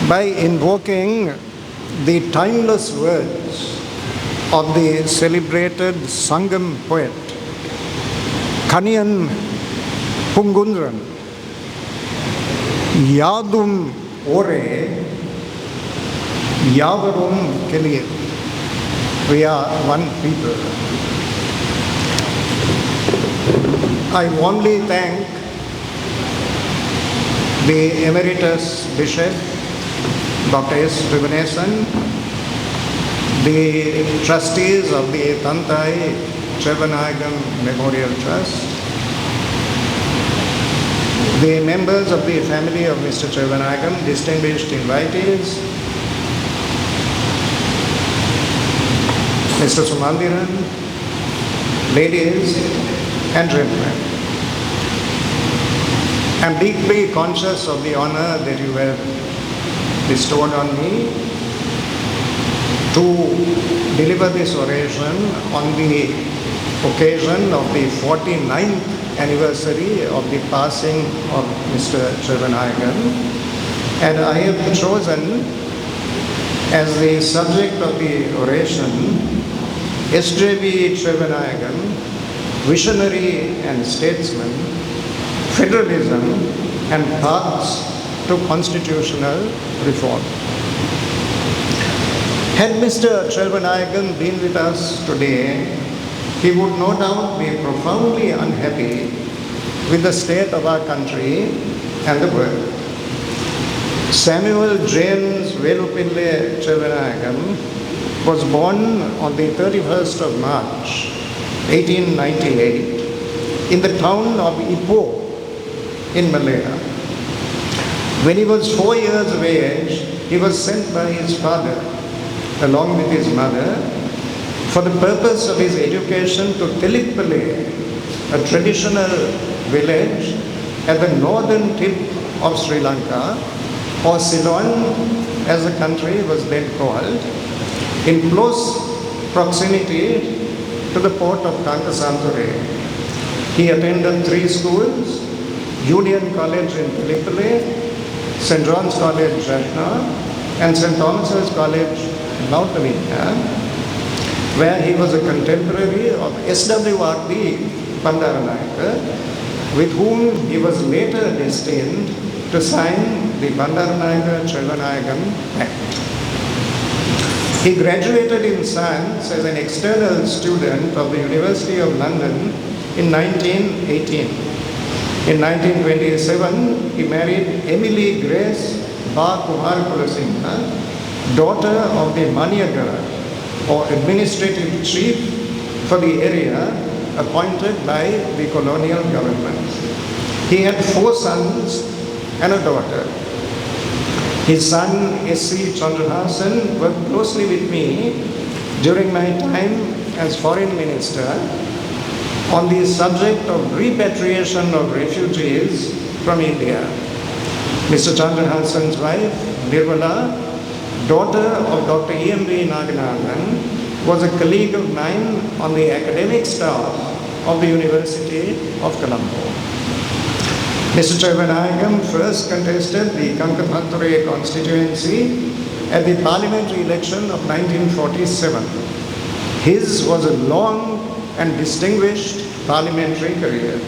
by invoking the timeless words of the celebrated Sangam poet Kaniyan Pungundran, Yadum Ore, Yavarum Kelir. We are one people. I warmly thank the Emeritus Bishop, Dr. S. Trivanesan, the trustees of the Tantai Trevanagam Memorial Trust, the members of the family of Mr. Trevanagam, distinguished invitees, Mr. Sumandiran, ladies and gentlemen. I am deeply conscious of the honor that you have bestowed on me to deliver this oration on the occasion of the 49th anniversary of the passing of Mr. Trevanagam. And I have chosen as the subject of the oration S.J.V. Trevanagam, visionary and statesman, federalism and paths to constitutional reform. Had Mr. Trevanagam been with us today, he would no doubt be profoundly unhappy with the state of our country and the world. Samuel James Velupille Trevanagam was born on the 31st of March, 1898, in the town of Ipoh in Malaya. When he was 4 years of age, he was sent by his father, along with his mother, for the purpose of his education to Tilippale, a traditional village at the northern tip of Sri Lanka, or Ceylon as the country was then called, in close proximity to the port of Kankasanture. He attended 3 schools, Union College in Tilippale, St. John's College, Jaffna, and St. Thomas's College, Mount Lavinia, where he was a contemporary of S.W.R.D. Bandaranaike, with whom he was later destined to sign the Bandaranaike-Trevanagam Pact. He graduated in science as an external student of the University of London in 1918. In 1927, he married Emily Grace Ba Kumar Kulasinghe, daughter of the Maniagar, or administrative chief for the area appointed by the colonial government. He had 4 sons and a daughter. His son, S.C. Chandrahasan, worked closely with me during my time as foreign minister on the subject of repatriation of refugees from India. Mr. Chandrahasan's wife, Nirmala, daughter of Dr. E.M.B. Naganathan, was a colleague of mine on the academic staff of the University of Colombo. Mr. Trevanagam first contested the Kankasanture constituency at the parliamentary election of 1947. His was a long and distinguished parliamentary career.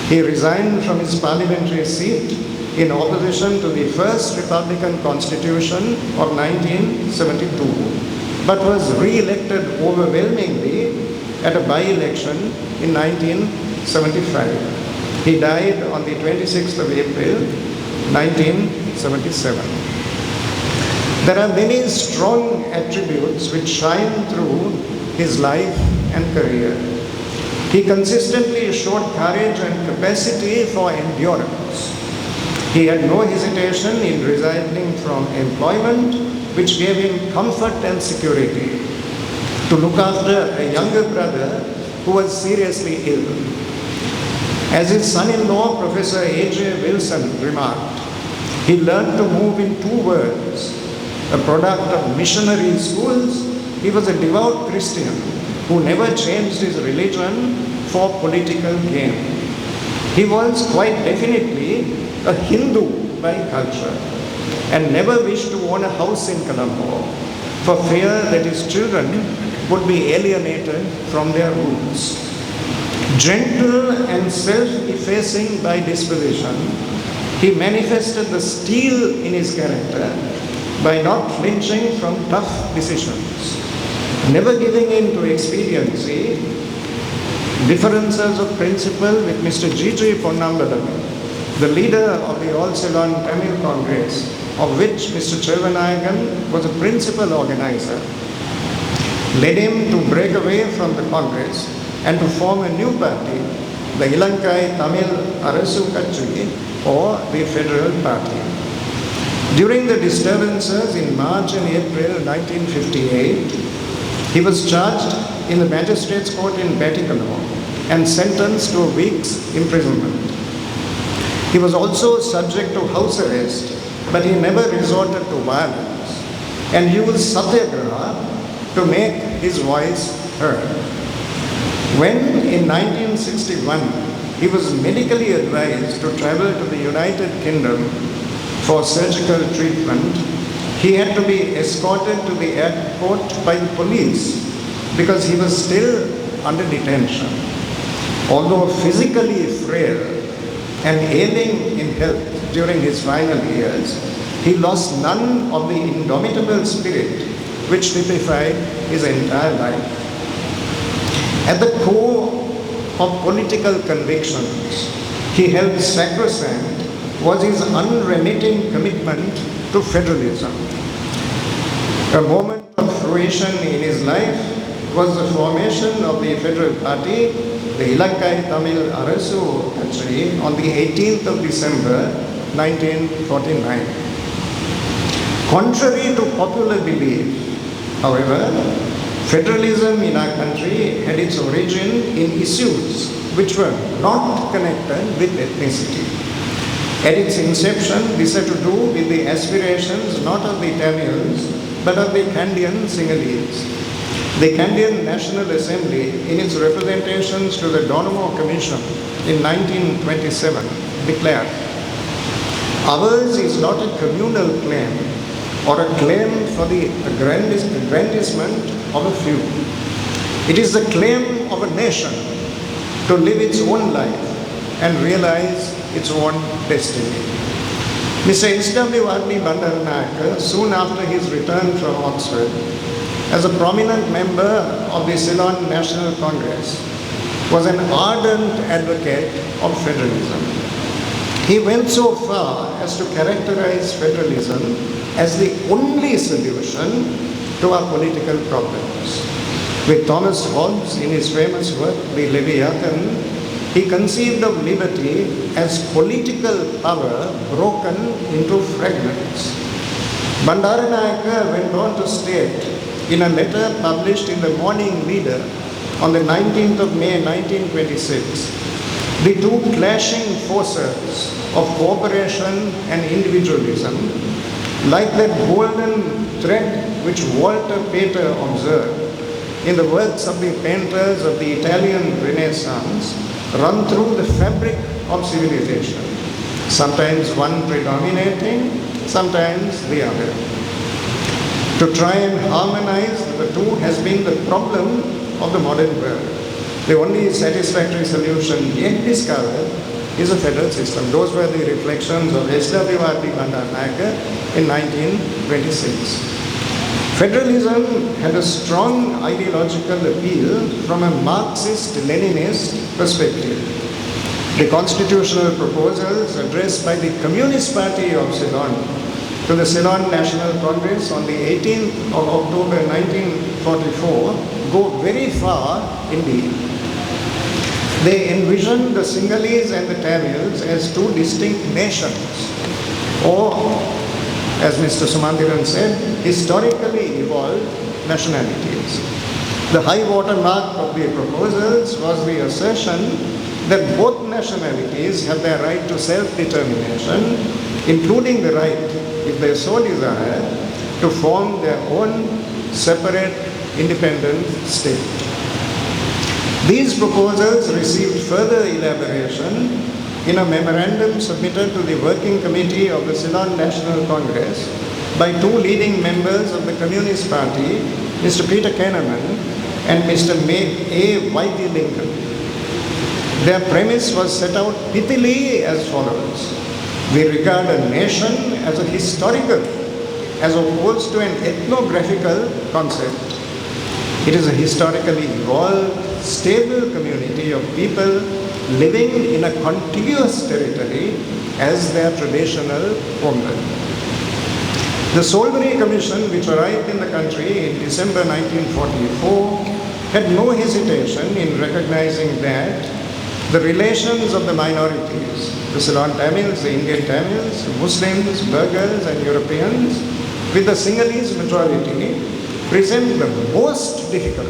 He resigned from his parliamentary seat in opposition to the first Republican Constitution of 1972, but was re-elected overwhelmingly at a by-election in 1975. He died on the 26th of April, 1977. There are many strong attributes which shine through his life and career. He consistently showed courage and capacity for endurance. He had no hesitation in resigning from employment, which gave him comfort and security, to look after a younger brother who was seriously ill. As his son-in-law, Professor A.J. Wilson, remarked, he learned to move in 2 words. A product of missionary schools, he was a devout Christian who never changed his religion for political gain. He was quite definitely a Hindu by culture. and never wished to own a house in Colombo for fear that his children would be alienated from their roots. Gentle and self-effacing by disposition, he manifested the steel in his character by not flinching from tough decisions, never giving in to expediency. Differences of principle with Mr. G.G. Ponnambalam, the leader of the All Ceylon Tamil Congress, of which Mr. Chelvanayagam was a principal organizer, led him to break away from the Congress and to form a new party, the Ilankai Tamil Arasu Katchi, or the Federal Party. During the disturbances in March and April 1958, he was charged in the Magistrates' Court in Batticaloa and sentenced to a week's imprisonment. He was also subject to house arrest, but he never resorted to violence and used satyagraha to make his voice heard. When in 1961 he was medically advised to travel to the United Kingdom for surgical treatment, he had to be escorted to the airport by police because he was still under detention. Although physically frail and ailing in health during his final years, he lost none of the indomitable spirit which typified his entire life. At the core of political convictions he held sacrosanct was his unremitting commitment to federalism. A moment of fruition in his life was the formation of the Federal Party, the Ilankai Tamil Arasu Katchi, on the 18th of December 1949. Contrary to popular belief, however, federalism in our country had its origin in issues which were not connected with ethnicity. At its inception, this had to do with the aspirations not of the Tamils but of the Kandyan Sinhalese. The Kandyan National Assembly, in its representations to the Donomo Commission in 1927, declared, "Ours is not a communal claim or a claim for the aggrandizement of a few. It is the claim of a nation to live its own life and realize its own destiny." Mr. S.W.R.D. Bandaranaike, soon after his return from Oxford, as a prominent member of the Ceylon National Congress, was an ardent advocate of federalism. He went so far as to characterize federalism as the only solution to our political problems. With Thomas Hobbes in his famous work, The Leviathan, he conceived of liberty as political power broken into fragments. Bandaranaike went on to state in a letter published in the Morning Leader on the 19th of May 1926, the two clashing forces of cooperation and individualism, like that golden thread which Walter Pater observed in the works of the painters of the Italian Renaissance, run through the fabric of civilization, sometimes one predominating, sometimes the other. To try and harmonize the two has been the problem of the modern world. The only satisfactory solution yet discovered is a federal system. Those were the reflections of S.W.R.D. Bandaranaike in 1926. Federalism had a strong ideological appeal from a Marxist-Leninist perspective. The constitutional proposals addressed by the Communist Party of Ceylon to the Ceylon National Congress on the 18th of October 1944 go very far indeed. They envision the Sinhalese and the Tamils as two distinct nations, or, as Mr. Sumandiran said, historically evolved nationalities. The high water mark of the proposals was the assertion that both nationalities have their right to self-determination, including the right, if they so desire, to form their own separate, independent state. These proposals received further elaboration in a memorandum submitted to the Working Committee of the Ceylon National Congress by two leading members of the Communist Party, Mr. Peter Kahneman and Mr. A. Y.T. Lincoln. Their premise was set out pithily as follows. We regard a nation as a historical, as opposed to an ethnographical concept. It is a historically evolved, stable community of people living in a contiguous territory as their traditional homeland. The Solberry Commission, which arrived in the country in December 1944, had no hesitation in recognizing that the relations of the minorities, the Ceylon Tamils, the Indian Tamils, Muslims, Burghers and Europeans, with the Sinhalese majority, present the most difficult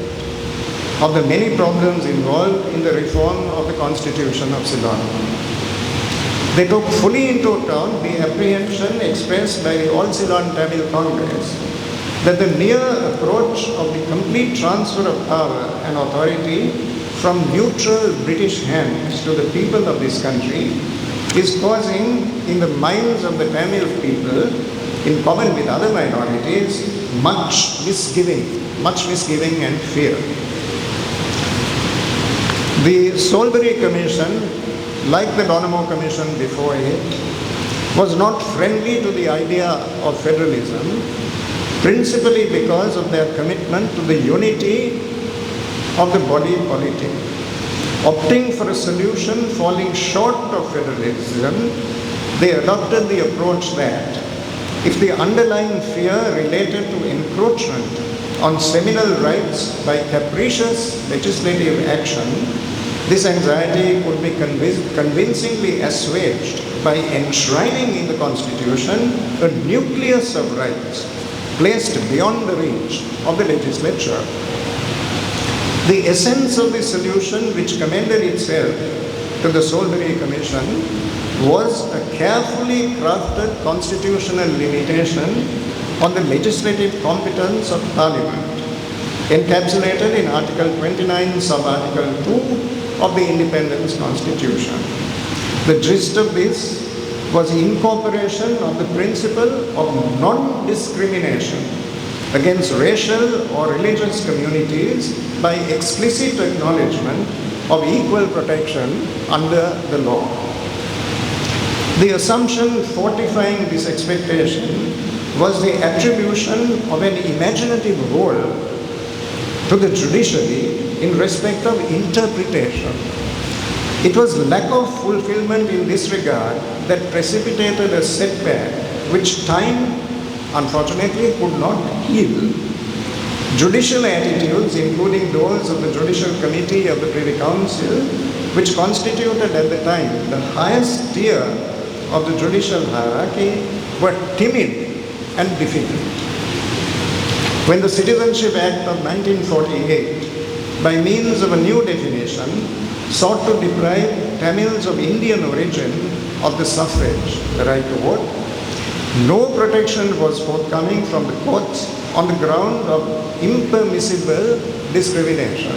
of the many problems involved in the reform of the Constitution of Ceylon. They took fully into account the apprehension expressed by the All Ceylon Tamil Congress that the near approach of the complete transfer of power and authority from neutral British hands to the people of this country is causing in the minds of the Tamil people, in common with other minorities, much misgiving and fear. The Solberry Commission, like the Donamo Commission before it, was not friendly to the idea of federalism, principally because of their commitment to the unity of the body politic. Opting for a solution falling short of federalism, they adopted the approach that if the underlying fear related to encroachment on seminal rights by capricious legislative action, this anxiety could be convincingly assuaged by enshrining in the Constitution a nucleus of rights placed beyond the reach of the legislature. The essence of the solution which commended itself to the Solberry Commission was a carefully crafted constitutional limitation on the legislative competence of Parliament, encapsulated in Article 29, Sub-Article 2 of the Independence Constitution. The gist of this was incorporation of the principle of non-discrimination against racial or religious communities by explicit acknowledgement of equal protection under the law. The assumption fortifying this expectation was the attribution of an imaginative role to the judiciary in respect of interpretation. It was lack of fulfillment in this regard that precipitated a setback which time, unfortunately, could not heal. Judicial attitudes, including those of the Judicial Committee of the Privy Council, which constituted at the time the highest tier of the judicial hierarchy, were timid and difficult. When the Citizenship Act of 1948, by means of a new definition, sought to deprive Tamils of Indian origin of the suffrage, the right to vote, no protection was forthcoming from the courts on the ground of impermissible discrimination.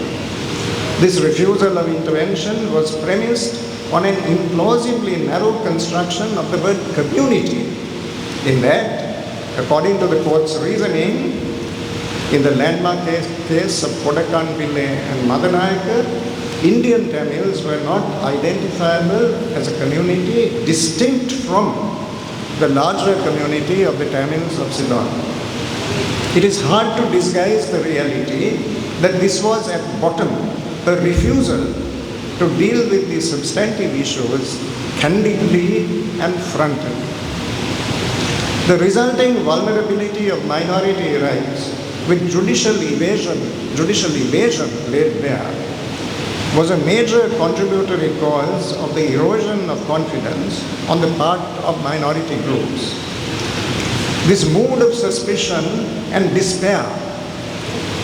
This refusal of intervention was premised on an implausibly narrow construction of the word community, in that, according to the court's reasoning, in the landmark case of Kodakan Pille and Madanayaka, Indian Tamils were not identifiable as a community distinct from the larger community of the Tamils of Ceylon. It is hard to disguise the reality that this was at bottom a refusal to deal with the substantive issues candidly and frontally. The resulting vulnerability of minority rights with judicial evasion laid bare was a major contributory cause of the erosion of confidence on the part of minority groups. This mood of suspicion and despair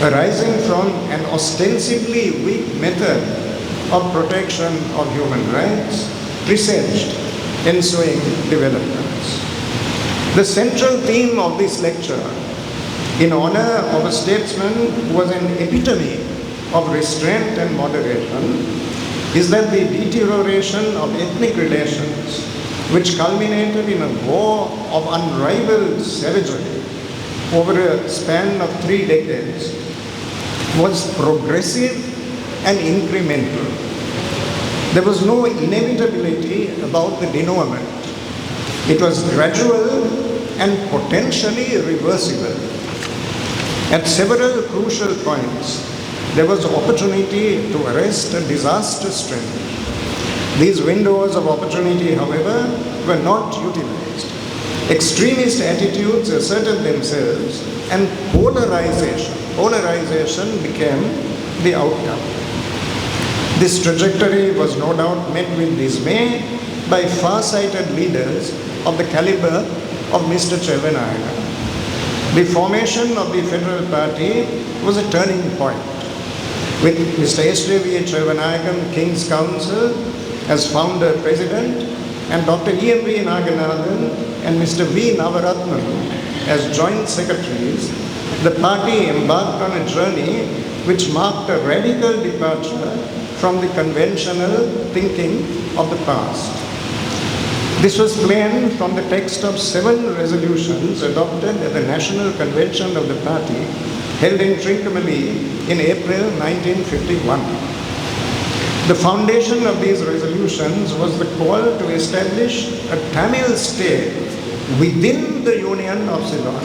arising from an ostensibly weak method of protection of human rights presaged ensuing developments. The central theme of this lecture, in honor of a statesman who was an epitome of restraint and moderation, is that the deterioration of ethnic relations, which culminated in a war of unrivaled savagery over a span of 3 decades, was progressive and incremental. There was no inevitability about the denouement. It was gradual and potentially reversible. At several crucial points, there was opportunity to arrest a disastrous trend. These windows of opportunity, however, were not utilized. Extremist attitudes asserted themselves and polarization became the outcome. This trajectory was no doubt met with dismay by far-sighted leaders of the caliber of Mr. Chelvanayaka. The formation of the Federal Party was a turning point, with Mr. S.J.V. Chelvanayakam, King's Counsel, as founder president, and Dr. E.M.V. Naganathan and Mr. V. Navaratnam as joint secretaries. The party embarked on a journey which marked a radical departure from the conventional thinking of the past. This was plain from the text of 7 resolutions adopted at the National Convention of the party held in Trincomalee in April 1951. The foundation of these resolutions was the call to establish a Tamil state within the Union of Ceylon,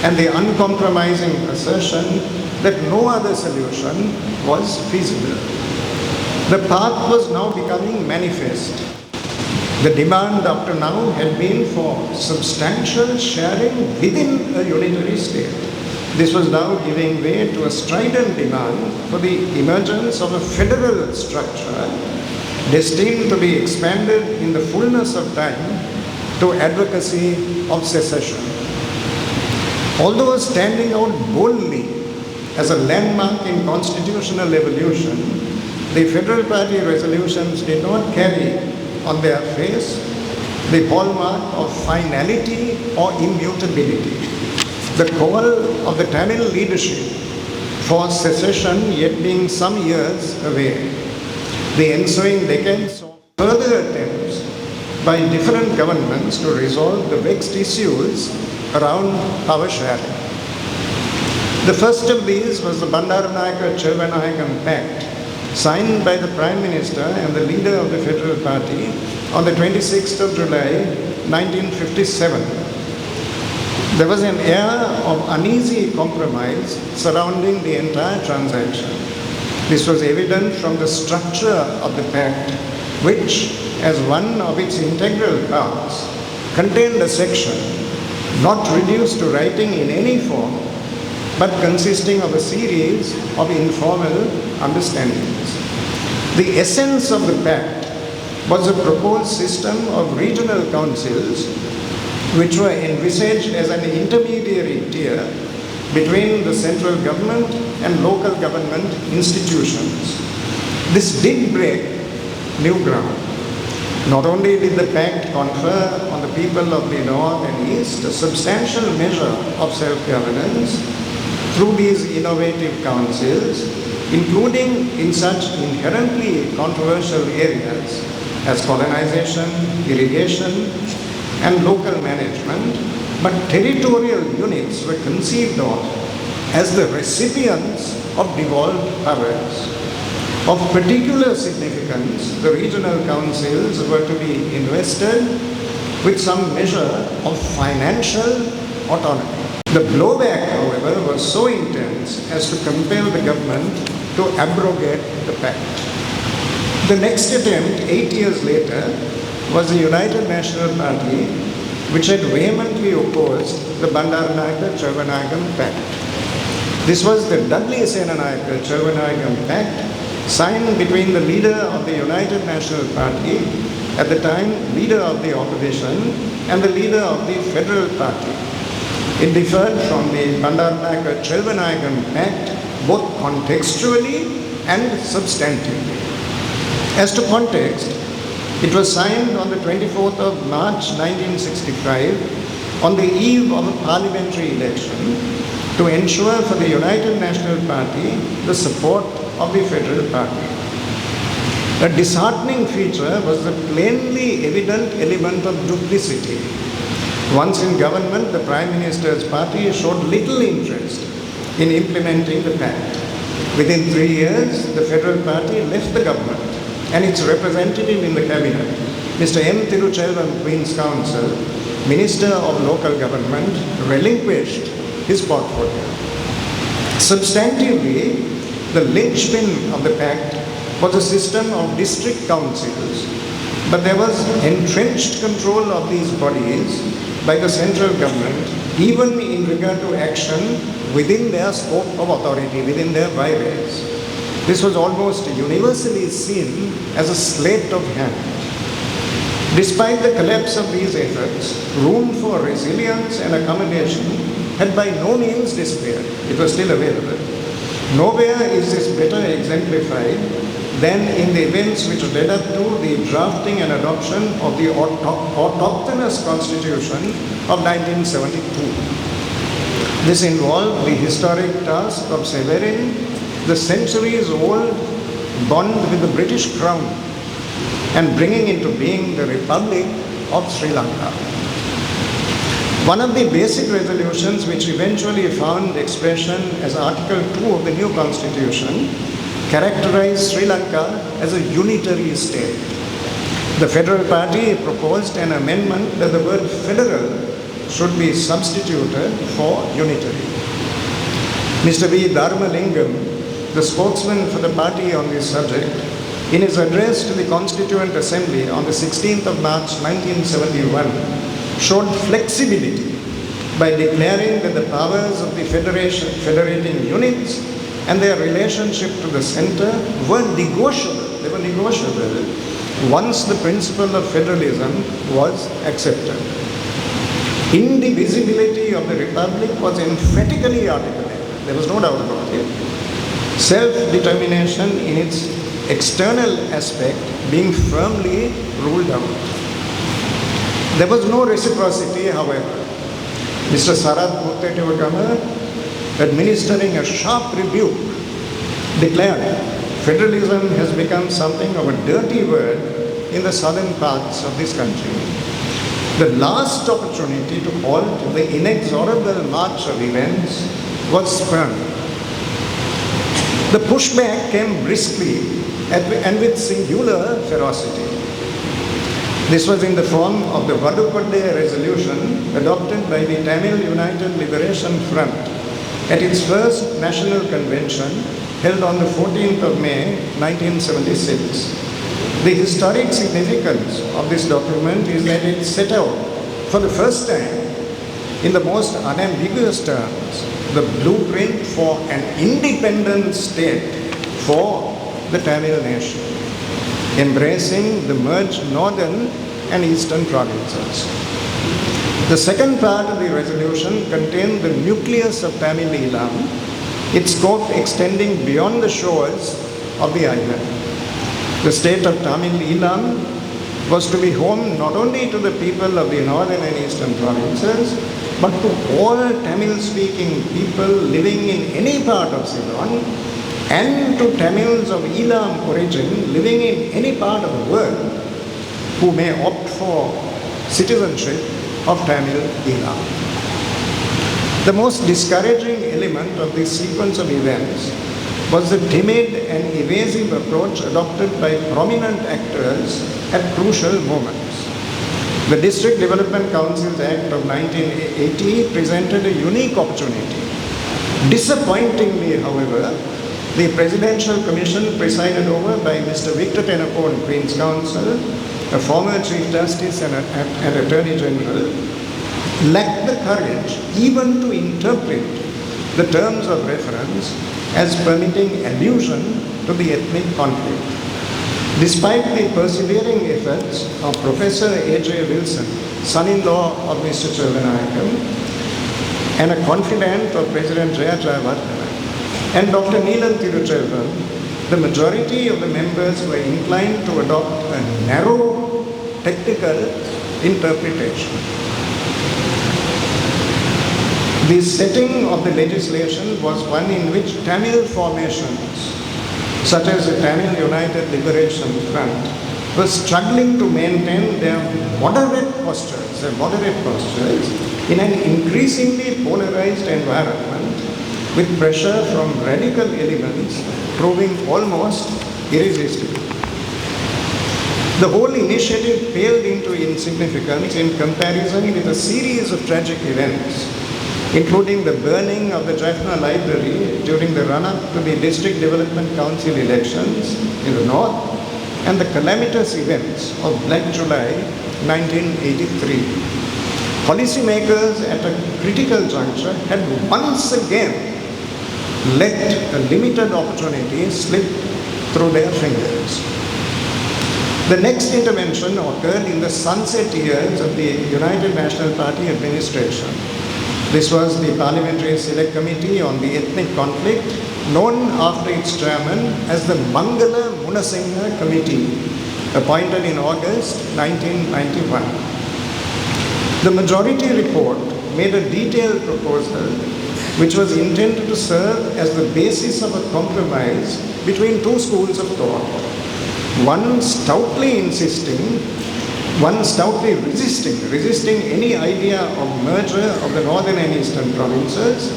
and the uncompromising assertion that no other solution was feasible. The path was now becoming manifest. The demand up to now had been for substantial sharing within a unitary state. This was now giving way to a strident demand for the emergence of a federal structure destined to be expanded in the fullness of time to advocacy of secession. Although standing out boldly as a landmark in constitutional evolution, the Federal Party resolutions did not carry on their face the hallmark of finality or immutability. The call of the Tamil leadership for secession yet being some years away. The ensuing decades saw further attempts by different governments to resolve the vexed issues around power sharing. The first of these was the Bandaranaike-Chelvanayakam Pact, signed by the Prime Minister and the leader of the Federal Party on the 26th of July, 1957. There was an air of uneasy compromise surrounding the entire transaction. This was evident from the structure of the pact, which, as one of its integral parts, contained a section not reduced to writing in any form, but consisting of a series of informal understandings. The essence of the pact was a proposed system of regional councils which were envisaged as an intermediary tier between the central government and local government institutions. This did break new ground. Not only did the pact confer on the people of the North and East a substantial measure of self-governance through these innovative councils, including in such inherently controversial areas as colonization, irrigation, and local management, but territorial units were conceived of as the recipients of devolved powers. Of particular significance, the regional councils were to be invested with some measure of financial autonomy. The blowback, however, was so intense as to compel the government to abrogate the pact. The next attempt, 8 years later, was the United National Party, which had vehemently opposed the Bandaranaike-Chelvanayakam Pact. This was the Dudley-Senanayake-Chelvanayakam Pact, signed between the leader of the United National Party, at the time leader of the opposition, and the leader of the Federal Party. It differed from the Bandaranaike-Chelvanayakam Pact both contextually and substantively. As to context, it was signed on the 24th of March 1965 on the eve of a parliamentary election to ensure for the United National Party the support of the Federal Party. A disheartening feature was the plainly evident element of duplicity. Once in government, the Prime Minister's party showed little interest in implementing the pact. Within 3 years, the federal party left the government and its representative in the cabinet, Mr. M. Tiruchelvam, Queen's Counsel, Minister of Local Government, relinquished his portfolio. Substantively, the linchpin of the pact was a system of district councils, but there was entrenched control of these bodies by the central government, even in regard to action within their scope of authority, within their byways. This was almost universally seen as a sleight of hand. Despite the collapse of these efforts, room for resilience and accommodation had by no means disappeared. It was still available. Nowhere is this better exemplified than in the events which led up to the drafting and adoption of the autochthonous constitution of 1972. This involved the historic task of severing the centuries-old bond with the British Crown and bringing into being the Republic of Sri Lanka. One of the basic resolutions which eventually found expression as Article 2 of the new Constitution characterized Sri Lanka as a unitary state. The Federal Party proposed an amendment that the word federal should be substituted for unitary. Mr. V. Dharmalingam, the spokesman for the party on this subject, in his address to the Constituent Assembly on the 16th of March 1971, showed flexibility by declaring that the powers of the federating units and their relationship to the center were negotiable. They were negotiable once the principle of federalism was accepted. Indivisibility of the republic was emphatically articulated. There was no doubt about it. Self-determination in its external aspect being firmly ruled out. There was no reciprocity, however. Mr. Sarath Muttetivagama, administering a sharp rebuke, declared federalism has become something of a dirty word in the southern parts of this country. The last opportunity to halt the inexorable march of events was spurned. The pushback came briskly and with singular ferocity. This was in the form of the Vadupade resolution adopted by the Tamil United Liberation Front at its first national convention held on the 14th of May 1976. The historic significance of this document is that it set out for the first time in the most unambiguous terms the blueprint for an independent state for the Tamil nation, embracing the merged northern and eastern provinces. The second part of the resolution contained the nucleus of Tamil Eelam, its scope extending beyond the shores of the island. The state of Tamil Eelam was to be home not only to the people of the northern and eastern provinces, but to all Tamil-speaking people living in any part of Ceylon, and to Tamils of Eelam origin living in any part of the world who may opt for citizenship of Tamil Eelam. The most discouraging element of this sequence of events was the timid and evasive approach adopted by prominent actors at crucial moments. The District Development Councils Act of 1980 presented a unique opportunity. Disappointingly, however, the Presidential Commission presided over by Mr. Victor Tenapone, Queen's Counsel, a former Chief Justice and Attorney General, lacked the courage even to interpret the terms of reference as permitting allusion to the ethnic conflict. Despite the persevering efforts of Professor A.J. Wilson, son-in-law of Mr. Chelvanayakam, and a confidant of President Jaya Jayawardena, and Dr. Neelam Tiruchelvam, the majority of the members were inclined to adopt a narrow technical interpretation. The setting of the legislation was one in which Tamil formations such as the Tamil United Liberation Front, were struggling to maintain their moderate postures in an increasingly polarized environment with pressure from radical elements proving almost irresistible. The whole initiative paled into insignificance in comparison with a series of tragic events, including the burning of the Jaffna library during the run-up to the District Development Council elections in the north, and the calamitous events of Black July 1983. Policymakers at a critical juncture had once again let a limited opportunity slip through their fingers. The next intervention occurred in the sunset years of the United National Party administration. This was the Parliamentary Select Committee on the Ethnic Conflict, known after its chairman as the Mangala Munasinghe Committee, appointed in August 1991. The majority report made a detailed proposal which was intended to serve as the basis of a compromise between two schools of thought. One stoutly resisting any idea of merger of the northern and eastern provinces,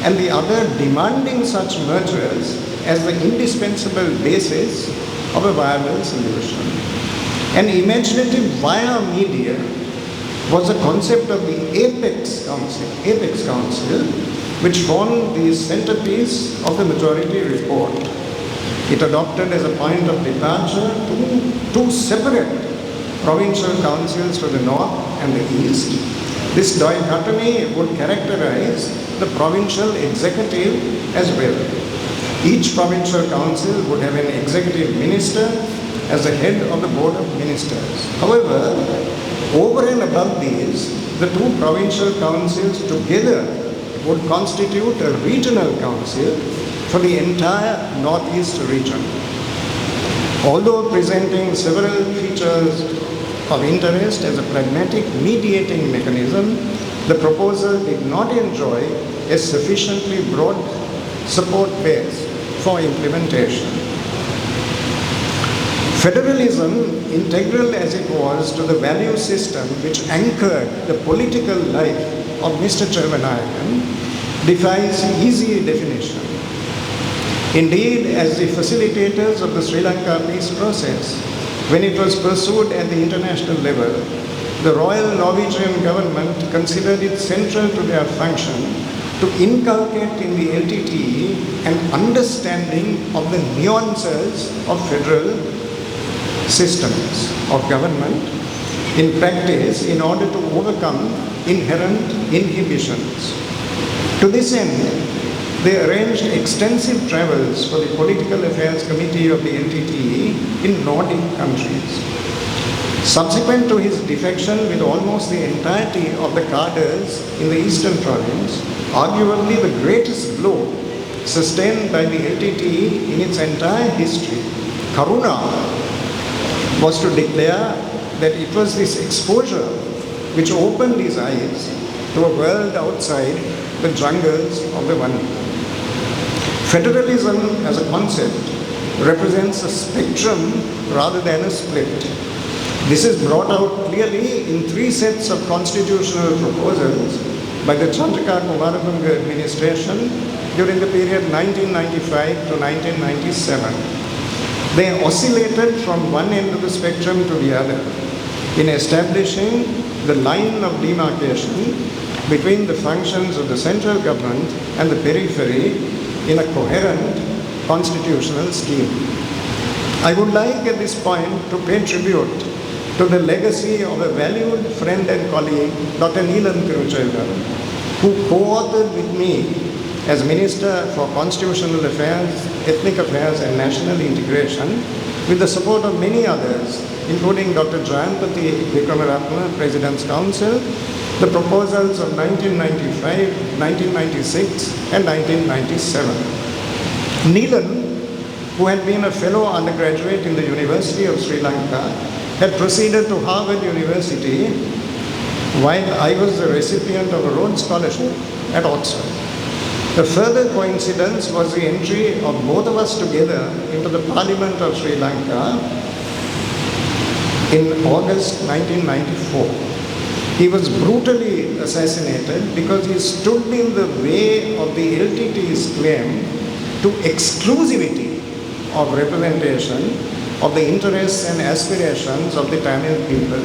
and the other demanding such mergers as the indispensable basis of a viable solution. An imaginative via media was the concept of the Apex Council, which formed the centerpiece of the majority report. It adopted as a point of departure two separate provincial councils to the north and the east. This dichotomy would characterize the provincial executive as well. Each provincial council would have an executive minister as the head of the board of ministers. However, over and above these, the two provincial councils together would constitute a regional council for the entire northeast region. Although presenting several features of interest as a pragmatic mediating mechanism, the proposal did not enjoy a sufficiently broad support base for implementation. Federalism, integral as it was to the value system which anchored the political life of Mr. Chervanayakan, defies easy definition. Indeed, as the facilitators of the Sri Lanka peace process, when it was pursued at the international level, the Royal Norwegian government considered it central to their function to inculcate in the LTTE an understanding of the nuances of federal systems of government in practice in order to overcome inherent inhibitions. To this end, they arranged extensive travels for the Political Affairs Committee of the LTTE in Nordic countries. Subsequent to his defection with almost the entirety of the cadres in the eastern province, arguably the greatest blow sustained by the LTTE in its entire history, Karuna was to declare that it was this exposure which opened his eyes to a world outside the jungles of the one. Federalism as a concept represents a spectrum rather than a split. This is brought out clearly in three sets of constitutional proposals by the Chandrika Kumaratunga administration during the period 1995 to 1997. They oscillated from one end of the spectrum to the other in establishing the line of demarcation between the functions of the central government and the periphery in a coherent constitutional scheme. I would like at this point to pay tribute to the legacy of a valued friend and colleague, Dr. Neelam Tiruchelgar, who co-authored with me as Minister for Constitutional Affairs, Ethnic Affairs and National Integration, with the support of many others, including Dr. Jayampati Vikramaratne, President's Council, the proposals of 1995, 1996 and 1997. Neelam, who had been a fellow undergraduate in the University of Sri Lanka, had proceeded to Harvard University while I was the recipient of a Rhodes Scholarship at Oxford. A further coincidence was the entry of both of us together into the Parliament of Sri Lanka in August 1994. He was brutally assassinated because he stood in the way of the LTT's claim to exclusivity of representation of the interests and aspirations of the Tamil people.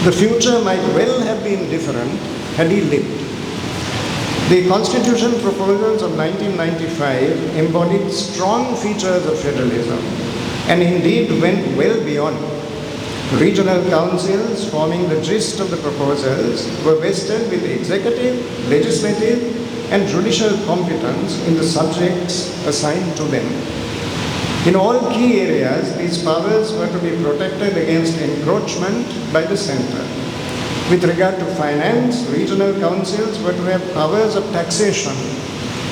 The future might well have been different had he lived. The constitution proposals of 1995 embodied strong features of federalism and indeed went well beyond. Regional councils forming the gist of the proposals were vested with executive, legislative and judicial competence in the subjects assigned to them. In all key areas, these powers were to be protected against encroachment by the centre. With regard to finance, regional councils were to have powers of taxation,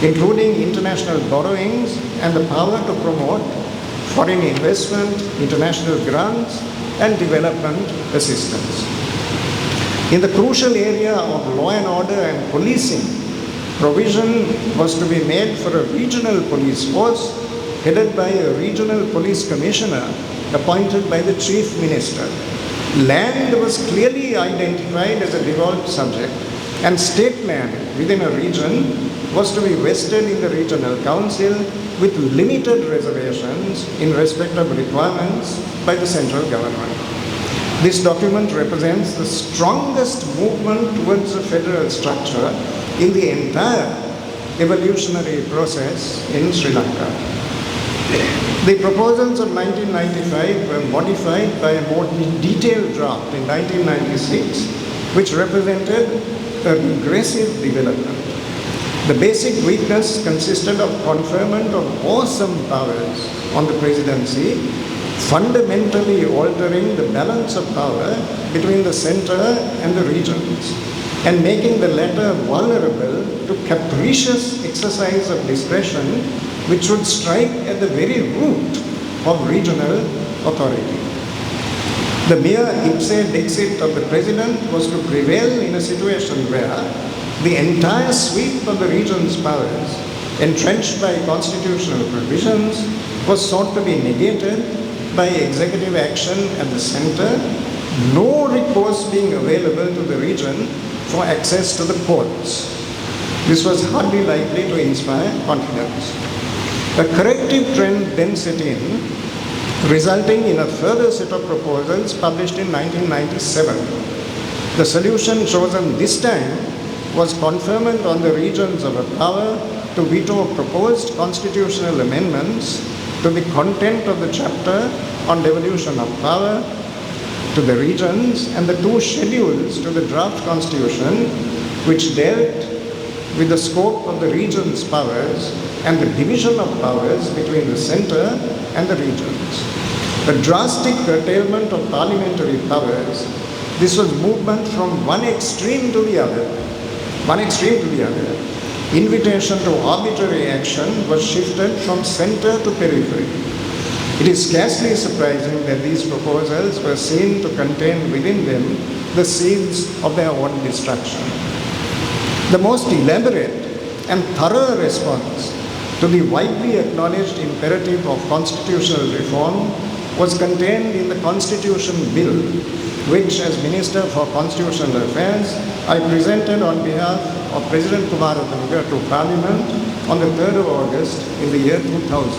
including international borrowings and the power to promote foreign investment, international grants, and development assistance. In the crucial area of law and order and policing, provision was to be made for a regional police force headed by a regional police commissioner appointed by the chief minister. Land was clearly identified as a devolved subject, and state land within a region was to be vested in the regional council with limited reservations in respect of requirements by the central government. This document represents the strongest movement towards a federal structure in the entire evolutionary process in Sri Lanka. The proposals of 1995 were modified by a more detailed draft in 1996, which represented a regressive development. The basic weakness consisted of conferment of awesome powers on the presidency, fundamentally altering the balance of power between the centre and the regions, and making the latter vulnerable to capricious exercise of discretion which would strike at the very root of regional authority. The mere ipse dixit of the president was to prevail in a situation where the entire sweep of the region's powers, entrenched by constitutional provisions, was sought to be negated by executive action at the centre, no recourse being available to the region for access to the courts. This was hardly likely to inspire confidence. A corrective trend then set in, resulting in a further set of proposals published in 1997. The solution chosen this time was conferment on the regions of a power to veto proposed constitutional amendments to the content of the chapter on devolution of power to the regions and the two schedules to the draft constitution which dealt with the scope of the region's powers and the division of powers between the centre and the regions. A drastic curtailment of parliamentary powers, this was movement from one extreme to the other. Invitation to arbitrary action was shifted from centre to periphery. It is scarcely surprising that these proposals were seen to contain within them the seeds of their own destruction. The most elaborate and thorough response to the widely acknowledged imperative of constitutional reform was contained in the Constitution Bill, which, as Minister for Constitutional Affairs, I presented on behalf of President Kumaratunga to Parliament on the 3rd of August in the year 2000.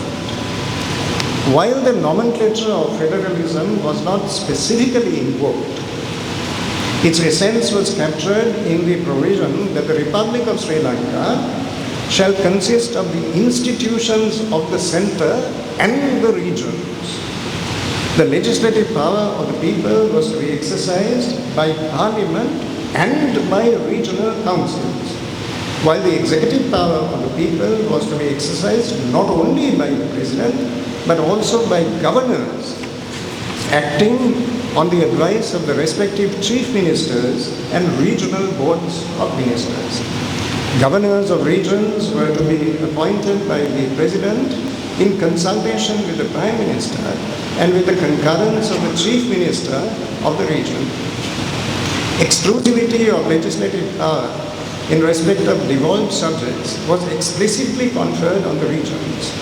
While the nomenclature of federalism was not specifically invoked, its essence was captured in the provision that the Republic of Sri Lanka shall consist of the institutions of the centre and the regions. The legislative power of the people was to be exercised by Parliament and by regional councils, while the executive power of the people was to be exercised not only by the President, but also by governors, acting on the advice of the respective chief ministers and regional boards of ministers. Governors of regions were to be appointed by the President in consultation with the Prime Minister and with the concurrence of the Chief Minister of the region. Exclusivity of legislative power in respect of devolved subjects was explicitly conferred on the regions.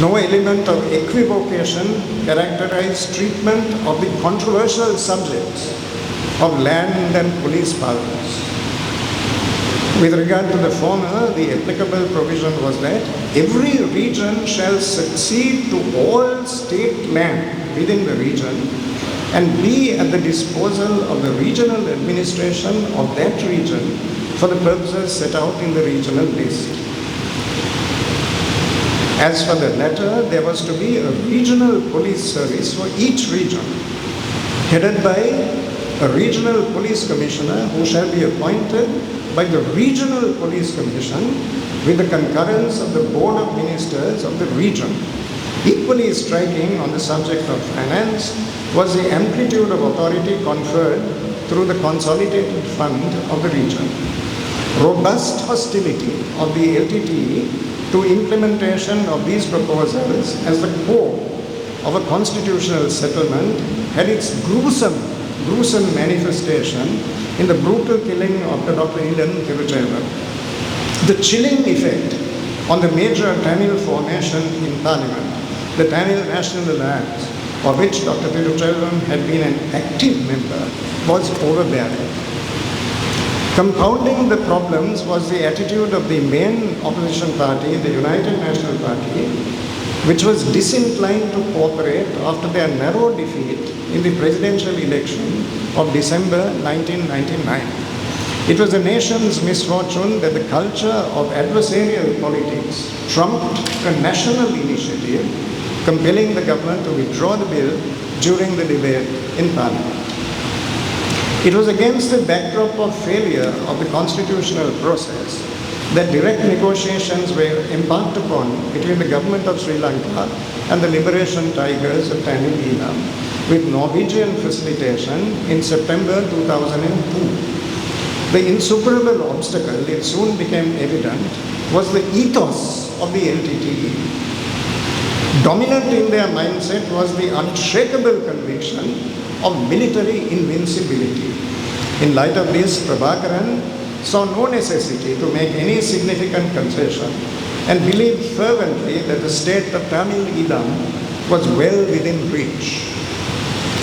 No element of equivocation characterized treatment of the controversial subjects of land and police powers. With regard to the former, the applicable provision was that every region shall succeed to all state land within the region and be at the disposal of the regional administration of that region for the purposes set out in the regional list. As for the latter, there was to be a regional police service for each region, headed by a regional police commissioner who shall be appointed by the regional police commission with the concurrence of the board of ministers of the region. Equally striking on the subject of finance was the amplitude of authority conferred through the consolidated fund of the region. Robust hostility of the LTTE to implementation of these proposals as the core of a constitutional settlement had its gruesome manifestation in the brutal killing of Dr. Ilan Tiruchelvan. The chilling effect on the major Tamil formation in Parliament, the Tamil National Alliance, of which Dr. Tiruchelvan had been an active member, was overbearing. Compounding the problems was the attitude of the main opposition party, the United National Party, which was disinclined to cooperate after their narrow defeat in the presidential election of December 1999. It was the nation's misfortune that the culture of adversarial politics trumped a national initiative compelling the government to withdraw the bill during the debate in Parliament. It was against the backdrop of failure of the constitutional process that direct negotiations were embarked upon between the government of Sri Lanka and the Liberation Tigers of Tamil Eelam with Norwegian facilitation in September 2002. The insuperable obstacle, it soon became evident, was the ethos of the LTTE. Dominant in their mindset was the unshakable conviction of military invincibility. In light of this, Prabhakaran saw no necessity to make any significant concession and believed fervently that the state of Tamil Eelam was well within reach.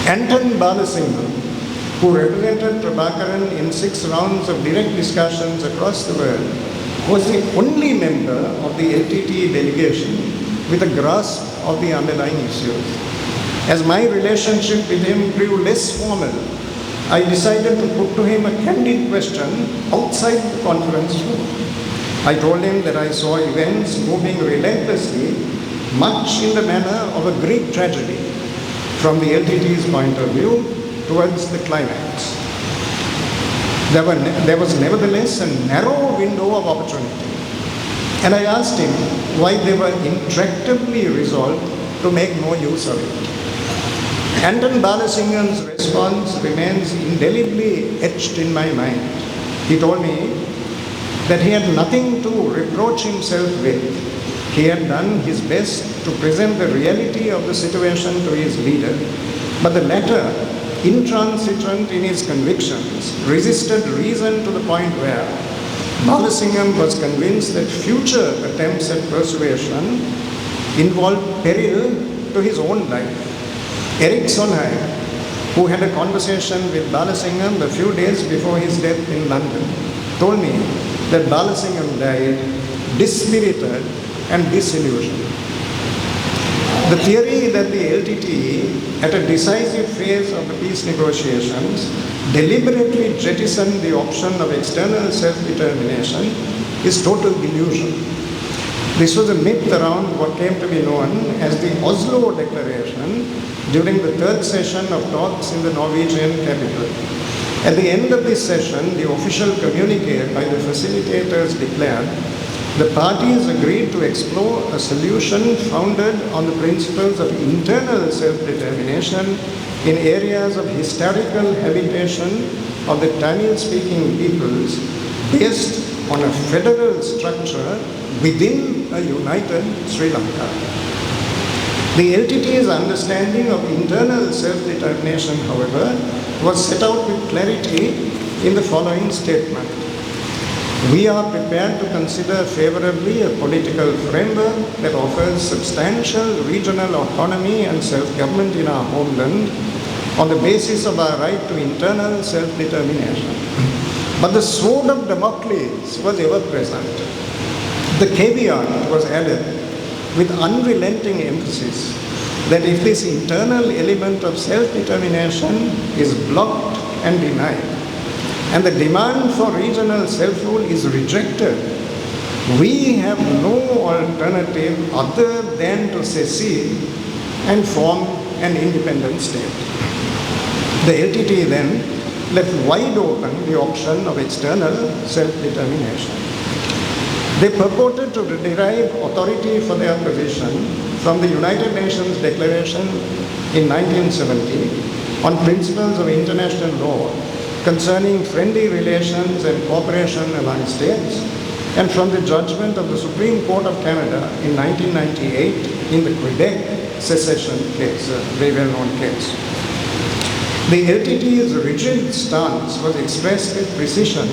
Anton Balasingham, who represented Prabhakaran in 6 rounds of direct discussions across the world, was the only member of the LTTE delegation with a grasp of the underlying issues. As my relationship with him grew less formal, I decided to put to him a candid question outside the conference room. I told him that I saw events moving relentlessly, much in the manner of a Greek tragedy, from the LTT's point of view, towards the climax. There was nevertheless a narrow window of opportunity, and I asked him why they were intractably resolved to make no use of it. Anton Balasingham's response remains indelibly etched in my mind. He told me that he had nothing to reproach himself with. He had done his best to present the reality of the situation to his leader, but the latter, intransigent in his convictions, resisted reason to the point where Balasingham was convinced that future attempts at persuasion involved peril to his own life. Eric Sonheim, who had a conversation with Balasingham a few days before his death in London, told me that Balasingham died dispirited and disillusioned. The theory that the LTTE, at a decisive phase of the peace negotiations, deliberately jettisoned the option of external self-determination is total delusion. This was a myth around what came to be known as the Oslo Declaration during the 3rd session of talks in the Norwegian capital. At the end of this session, the official communique by the facilitators declared the parties agreed to explore a solution founded on the principles of internal self-determination in areas of historical habitation of the Tamil-speaking peoples based on a federal structure within a united Sri Lanka. The LTT's understanding of internal self-determination, however, was set out with clarity in the following statement. We are prepared to consider favorably a political framework that offers substantial regional autonomy and self-government in our homeland on the basis of our right to internal self-determination. But the sword of Damocles was ever present. The caveat was added with unrelenting emphasis that if this internal element of self-determination is blocked and denied, and the demand for regional self-rule is rejected, we have no alternative other than to secede and form an independent state. The LTT then left wide open the option of external self-determination. They purported to derive authority for their position from the United Nations Declaration in 1970 on principles of international law concerning friendly relations and cooperation among states, and from the judgment of the Supreme Court of Canada in 1998 in the Quebec secession case, a very well-known case. The LTT's rigid stance was expressed with precision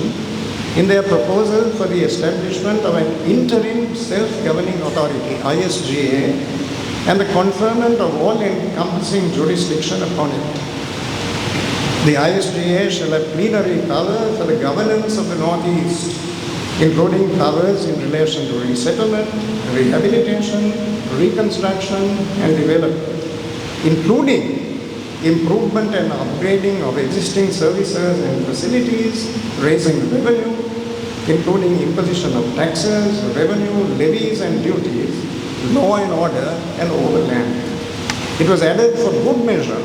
in their proposal for the establishment of an interim self-governing authority, ISGA, and the conferment of all-encompassing jurisdiction upon it. The ISGA shall have plenary power for the governance of the Northeast, including powers in relation to resettlement, rehabilitation, reconstruction, and development, including improvement and upgrading of existing services and facilities, raising revenue, including imposition of taxes, revenue, levies, and duties, law and order, and overland. It was added for good measure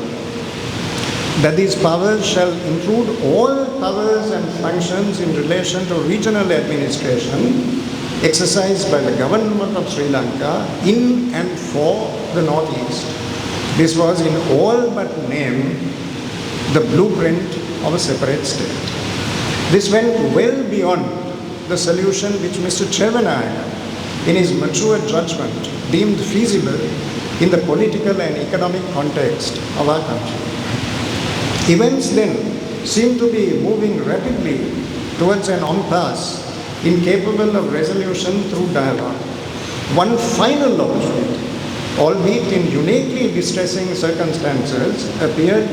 that these powers shall include all powers and functions in relation to regional administration exercised by the government of Sri Lanka in and for the Northeast. This was in all but name the blueprint of a separate state. This went well beyond the solution which Mr. Chevanaya, in his mature judgment, deemed feasible in the political and economic context of our country. Events then seem to be moving rapidly towards an impasse incapable of resolution through dialogue. One final opportunity, albeit in uniquely distressing circumstances, appeared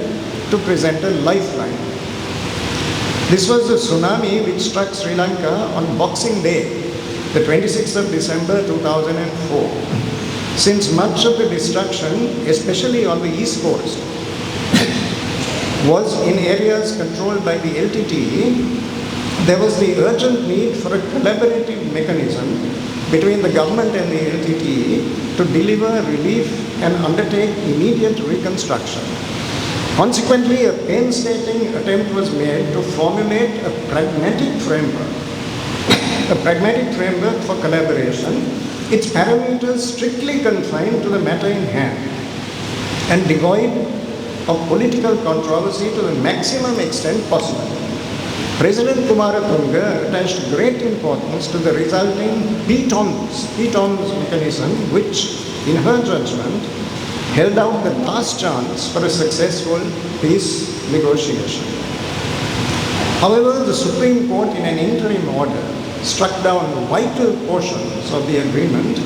to present a lifeline. This was the tsunami which struck Sri Lanka on Boxing Day, the 26th of December 2004. Since much of the destruction, especially on the East Coast, was in areas controlled by the LTTE, there was the urgent need for a collaborative mechanism between the government and the LTTE to deliver relief and undertake immediate reconstruction. Consequently, a painstaking attempt was made to formulate a pragmatic framework for collaboration, its parameters strictly confined to the matter in hand and devoid of political controversy to the maximum extent possible. President Kumaratunga attached great importance to the resulting PTOMS mechanism, which, in her judgment, held out the last chance for a successful peace negotiation. However, the Supreme Court, in an interim order, struck down vital portions of the agreement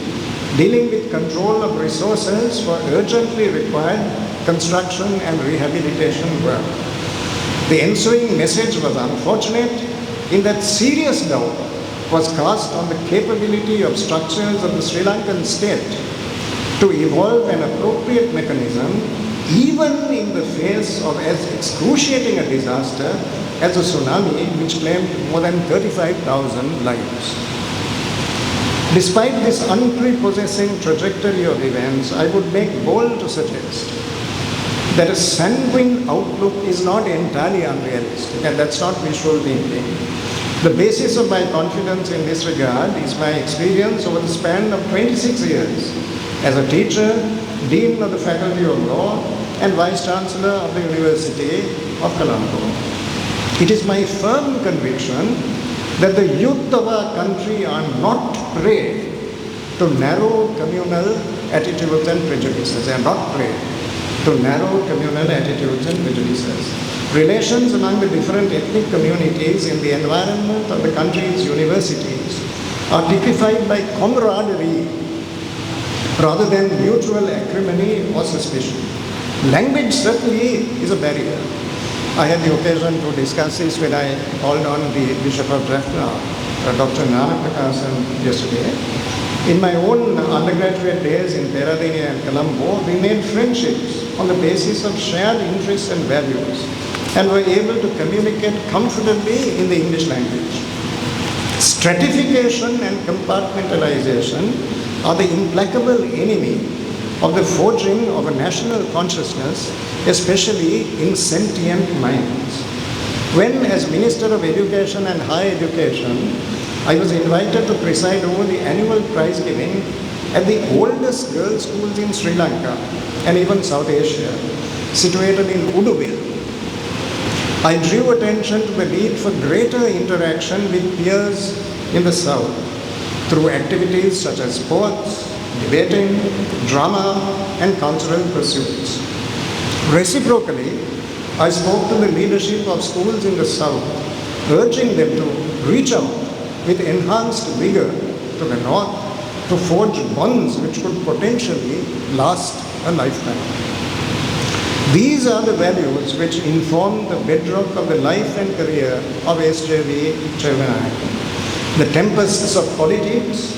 dealing with control of resources for urgently required construction and rehabilitation work. The ensuing message was unfortunate in that serious doubt was cast on the capability of structures of the Sri Lankan state to evolve an appropriate mechanism even in the face of as excruciating a disaster as a tsunami which claimed more than 35,000 lives. Despite this unprepossessing trajectory of events, I would make bold to suggest that a sanguine outlook is not entirely unrealistic, and that's not wishful thinking. The basis of my confidence in this regard is my experience over the span of 26 years as a teacher, Dean of the Faculty of Law, and Vice Chancellor of the University of Colombo. It is my firm conviction that the youth of our country are not prey to narrow communal attitudes and prejudices. They are not prey to narrow communal attitudes and prejudices. Relations among the different ethnic communities in the environment of the country's universities are typified by camaraderie rather than mutual acrimony or suspicion. Language certainly is a barrier. I had the occasion to discuss this when I called on the Bishop of Jaffna, Dr. Nanapakasan, yesterday. In my own undergraduate days in Peradeniya and Colombo, we made friendships on the basis of shared interests and values and were able to communicate comfortably in the English language. Stratification and compartmentalization are the implacable enemy of the forging of a national consciousness, especially in sentient minds. When, as Minister of Education and Higher Education, I was invited to preside over the annual prize giving at the oldest girls' schools in Sri Lanka and even South Asia, situated in Uduville, I drew attention to the need for greater interaction with peers in the South through activities such as sports, debating, drama, and cultural pursuits. Reciprocally, I spoke to the leadership of schools in the South, urging them to reach out with enhanced vigor to the North to forge bonds which could potentially last a lifetime. These are the values which inform the bedrock of the life and career of SJV Chelvanayakam. The tempests of politics,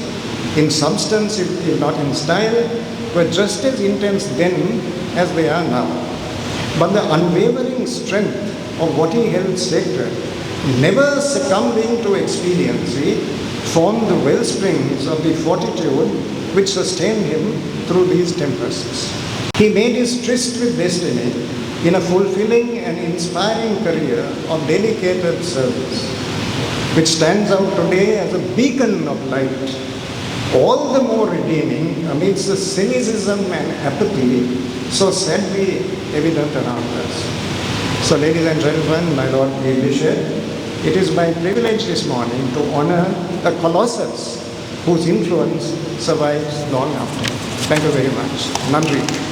in substance if not in style, were just as intense then as they are now. But the unwavering strength of what he held sacred, never succumbing to expediency, formed the wellsprings of the fortitude which sustained him through these tempests. He made his tryst with destiny in a fulfilling and inspiring career of dedicated service, which stands out today as a beacon of light, all the more redeeming amidst the cynicism and apathy so sadly evident around us. So, ladies and gentlemen, my Lord the Bishop, it is my privilege this morning to honor a colossus whose influence survives long after. Thank you very much. Nandri.